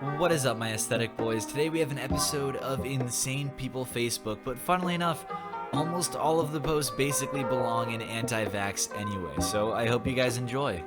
What is up, my aesthetic boys? Today we have an episode of Insane People Facebook, but funnily enough, almost all of the posts basically belong in anti-vax anyway, so I hope you guys enjoy.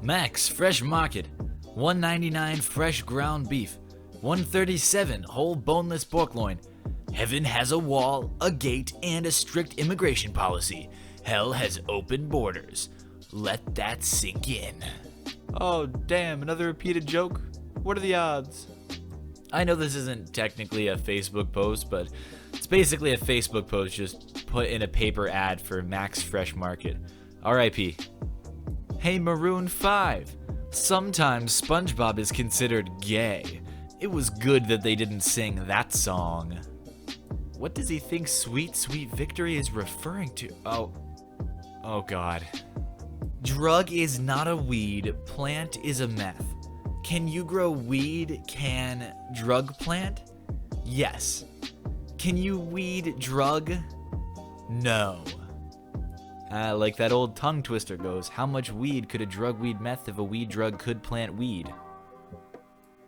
Max Fresh Market, $1.99 fresh ground beef, $1.37 whole boneless pork loin. Heaven has a wall, a gate, and a strict immigration policy. Hell has open borders. Let that sink in. Oh, damn, another repeated joke? What are the odds? I know this isn't technically a Facebook post, but it's basically a Facebook post just put in a paper ad for Max Fresh Market. R.I.P. Hey, Maroon 5. Sometimes SpongeBob is considered gay. It was good that they didn't sing that song. What does he think Sweet Sweet Victory is referring to? Oh God. Drug is not a weed, plant is a meth. Can you grow weed, can drug plant? Yes. Can you weed drug? No. Like that old tongue twister goes, how much weed could a drug weed meth if a weed drug could plant weed?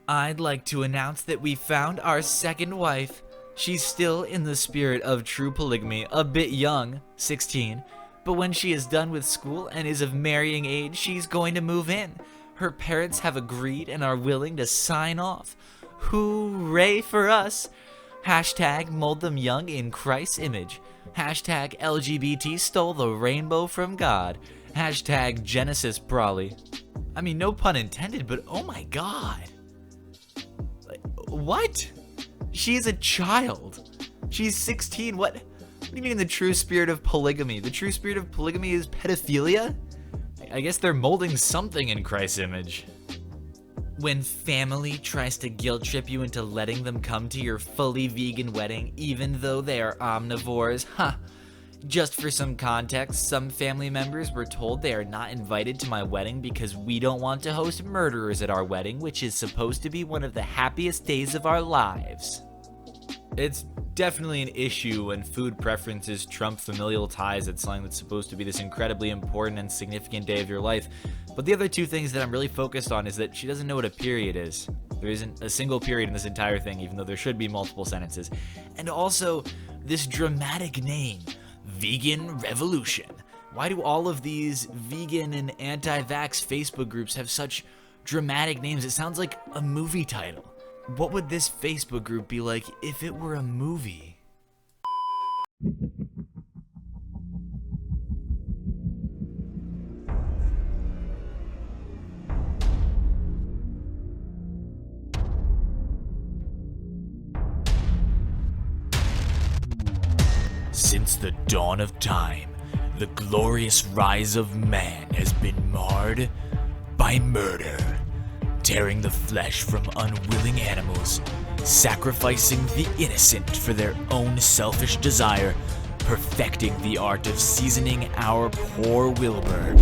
I'd like to announce that we found our second wife. She's still in the spirit of true polygamy, a bit young, 16. But when she is done with school and is of marrying age, she's going to move in. Her parents have agreed and are willing to sign off. Hooray for us! Hashtag mold them young in Christ's image. Hashtag LGBT stole the rainbow from God. Hashtag Genesis Brawley. I mean, no pun intended, but oh my God. What? She's a child. She's 16. What do you mean the true spirit of polygamy? The true spirit of polygamy is pedophilia? I guess they're molding something in Christ's image. When family tries to guilt trip you into letting them come to your fully vegan wedding, even though they are omnivores, Just for some context, some family members were told they are not invited to my wedding because we don't want to host murderers at our wedding, which is supposed to be one of the happiest days of our lives. It's definitely an issue when food preferences trump familial ties at something that's supposed to be this incredibly important and significant day of your life. But the other two things that I'm really focused on is that she doesn't know what a period is. There isn't a single period in this entire thing, even though there should be multiple sentences. And also, this dramatic name, Vegan Revolution. Why do all of these vegan and anti-vax Facebook groups have such dramatic names? It sounds like a movie title. What would this Facebook group be like if it were a movie? Since the dawn of time, the glorious rise of man has been marred by murder. Tearing the flesh from unwilling animals, sacrificing the innocent for their own selfish desire, perfecting the art of seasoning our poor Wilbur.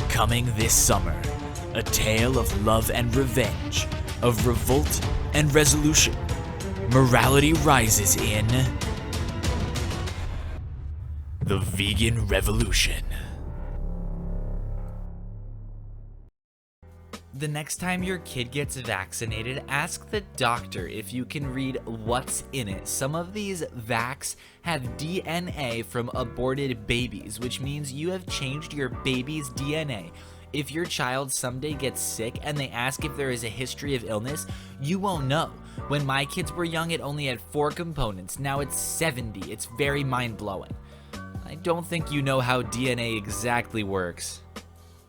Coming this summer, a tale of love and revenge, of revolt and resolution. Morality rises in the Vegan Revolution. The next time your kid gets vaccinated, ask the doctor if you can read what's in it. Some of these vax have DNA from aborted babies, which means you have changed your baby's DNA. If your child someday gets sick and they ask if there is a history of illness, you won't know. When my kids were young, it only had 4 components. Now it's 70. It's very mind-blowing. I don't think you know how DNA exactly works.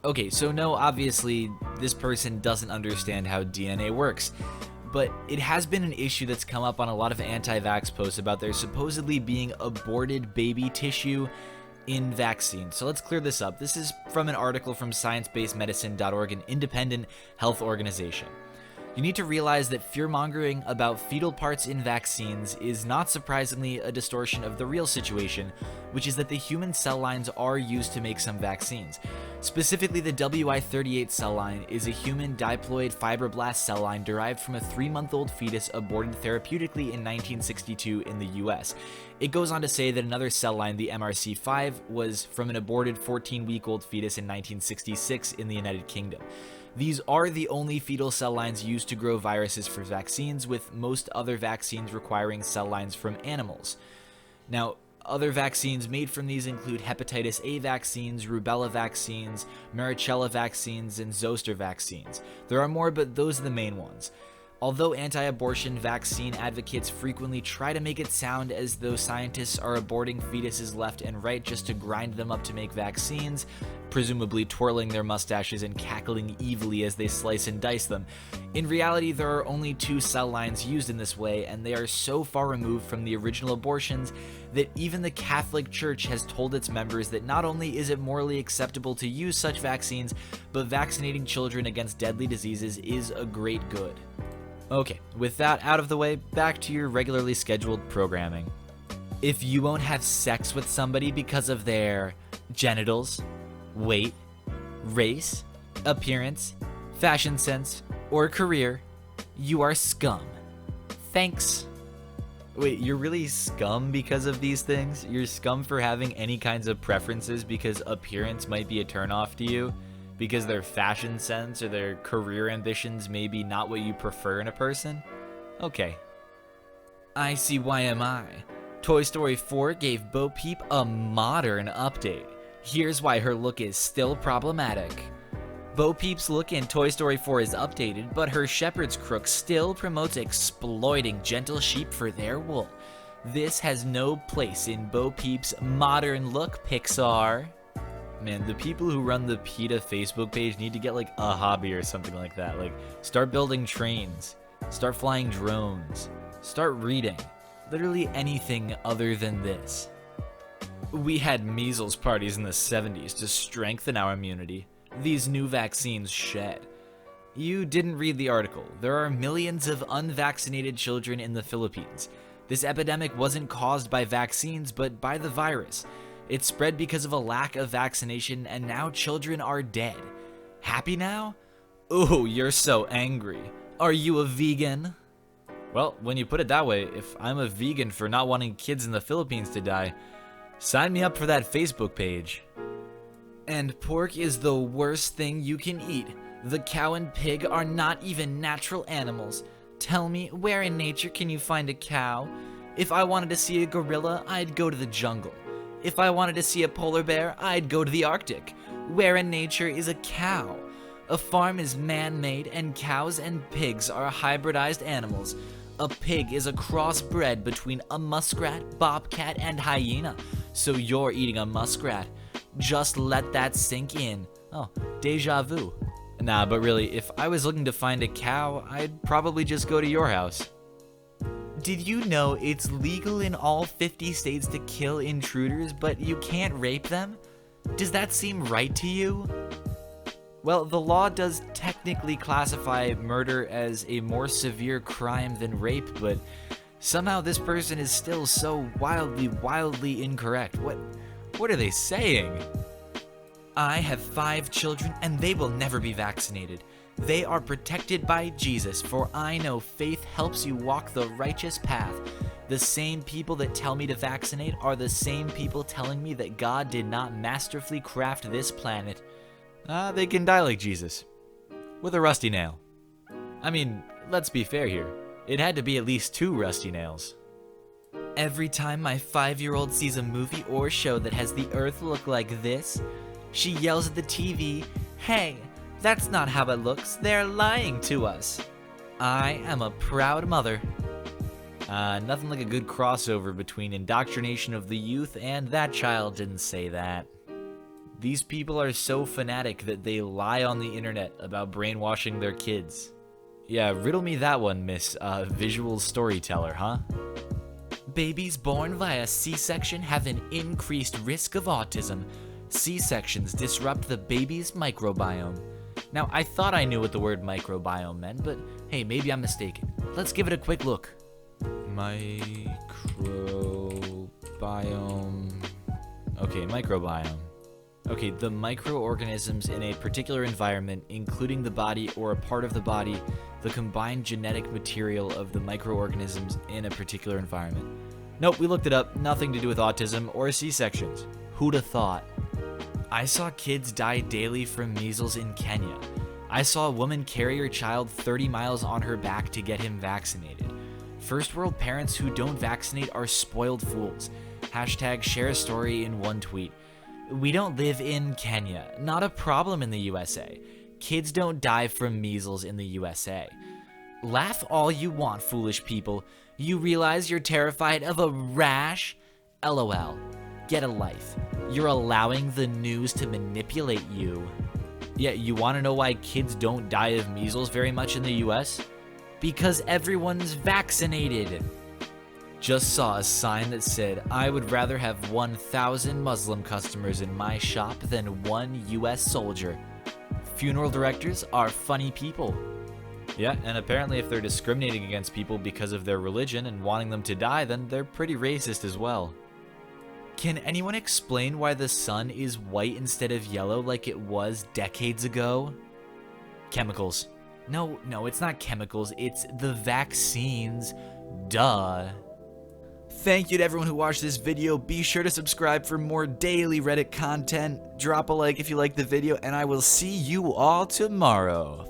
Okay, so no, obviously, this person doesn't understand how DNA works, but it has been an issue that's come up on a lot of anti-vax posts about there supposedly being aborted baby tissue in vaccines. So let's clear this up. This is from an article from ScienceBasedMedicine.org, an independent health organization. You need to realize that fear-mongering about fetal parts in vaccines is not surprisingly a distortion of the real situation, which is that the human cell lines are used to make some vaccines. Specifically, the WI38 cell line is a human diploid fibroblast cell line derived from a 3-month-old fetus aborted therapeutically in 1962 in the US. It goes on to say that another cell line, the MRC5, was from an aborted 14-week-old fetus in 1966 in the United Kingdom. These are the only fetal cell lines used to grow viruses for vaccines, with most other vaccines requiring cell lines from animals. Now, other vaccines made from these include hepatitis A vaccines, rubella vaccines, varicella vaccines, and zoster vaccines. There are more, but those are the main ones. Although anti-abortion vaccine advocates frequently try to make it sound as though scientists are aborting fetuses left and right just to grind them up to make vaccines, presumably twirling their mustaches and cackling evilly as they slice and dice them, in reality there are only 2 cell lines used in this way, and they are so far removed from the original abortions that even the Catholic Church has told its members that not only is it morally acceptable to use such vaccines, but vaccinating children against deadly diseases is a great good. Okay, with that out of the way, back to your regularly scheduled programming. If you won't have sex with somebody because of their genitals, weight, race, appearance, fashion sense, or career, you are scum. Thanks. Wait, you're really scum because of these things? You're scum for having any kinds of preferences because appearance might be a turnoff to you? Because their fashion sense or their career ambitions may be not what you prefer in a person? Okay. ICYMI. Toy Story 4 gave Bo Peep a modern update. Here's why her look is still problematic. Bo Peep's look in Toy Story 4 is updated, but her shepherd's crook still promotes exploiting gentle sheep for their wool. This has no place in Bo Peep's modern look, Pixar. Man, the people who run the PETA Facebook page need to get like a hobby or something like that. Like, start building trains, start flying drones, start reading. Literally anything other than this. We had measles parties in the 70s to strengthen our immunity. These new vaccines shed. You didn't read the article. There are millions of unvaccinated children in the Philippines. This epidemic wasn't caused by vaccines, but by the virus. It spread because of a lack of vaccination, and now children are dead. Happy now? Ooh, you're so angry. Are you a vegan? Well, when you put it that way, if I'm a vegan for not wanting kids in the Philippines to die, sign me up for that Facebook page. And pork is the worst thing you can eat. The cow and pig are not even natural animals. Tell me, where in nature can you find a cow? If I wanted to see a gorilla, I'd go to the jungle. If I wanted to see a polar bear, I'd go to the Arctic. Where in nature is a cow? A farm is man-made, and cows and pigs are hybridized animals. A pig is a crossbred between a muskrat, bobcat, and hyena. So you're eating a muskrat. Just let that sink in. Oh, deja vu. Nah, but really, if I was looking to find a cow, I'd probably just go to your house. Did you know it's legal in all 50 states to kill intruders, but you can't rape them? Does that seem right to you? Well, the law does technically classify murder as a more severe crime than rape, but somehow this person is still so wildly incorrect. What are they saying? I have 5 children and they will never be vaccinated. They are protected by Jesus, for I know faith helps you walk the righteous path. The same people that tell me to vaccinate are the same people telling me that God did not masterfully craft this planet. They can die like Jesus. With a rusty nail. I mean, let's be fair here. It had to be at least 2 rusty nails. Every time my 5-year-old sees a movie or show that has the Earth look like this, she yells at the TV, "Hey, that's not how it looks. They're lying to us." I am a proud mother. Nothing like a good crossover between indoctrination of the youth and that child didn't say that. These people are so fanatic that they lie on the internet about brainwashing their kids. Yeah, riddle me that one, Miss Visual Storyteller, huh? Babies born via C-section have an increased risk of autism. C-sections disrupt the baby's microbiome. Now, I thought I knew what the word microbiome meant, but hey, maybe I'm mistaken. Let's give it a quick look. Microbiome. Okay, microbiome. Okay, the microorganisms in a particular environment, including the body or a part of the body, the combined genetic material of the microorganisms in a particular environment. Nope, we looked it up. Nothing to do with autism or C-sections. Who'd have thought? I saw kids die daily from measles in Kenya. I saw a woman carry her child 30 miles on her back to get him vaccinated. First world parents who don't vaccinate are spoiled fools. Hashtag share a story in one tweet. We don't live in Kenya. Not a problem in the USA. Kids don't die from measles in the USA. Laugh all you want, foolish people. You realize you're terrified of a rash? LOL. Get a life. You're allowing the news to manipulate you. Yeah, you want to know why kids don't die of measles very much in the US? Because everyone's vaccinated. Just saw a sign that said, I would rather have 1,000 Muslim customers in my shop than one US soldier. Funeral directors are funny people. Yeah, and apparently if they're discriminating against people because of their religion and wanting them to die, then they're pretty racist as well. Can anyone explain why the sun is white instead of yellow like it was decades ago? Chemicals. No, it's not chemicals, it's the vaccines. Duh. Thank you to everyone who watched this video. Be sure to subscribe for more daily Reddit content. Drop a like if you liked the video, and I will see you all tomorrow.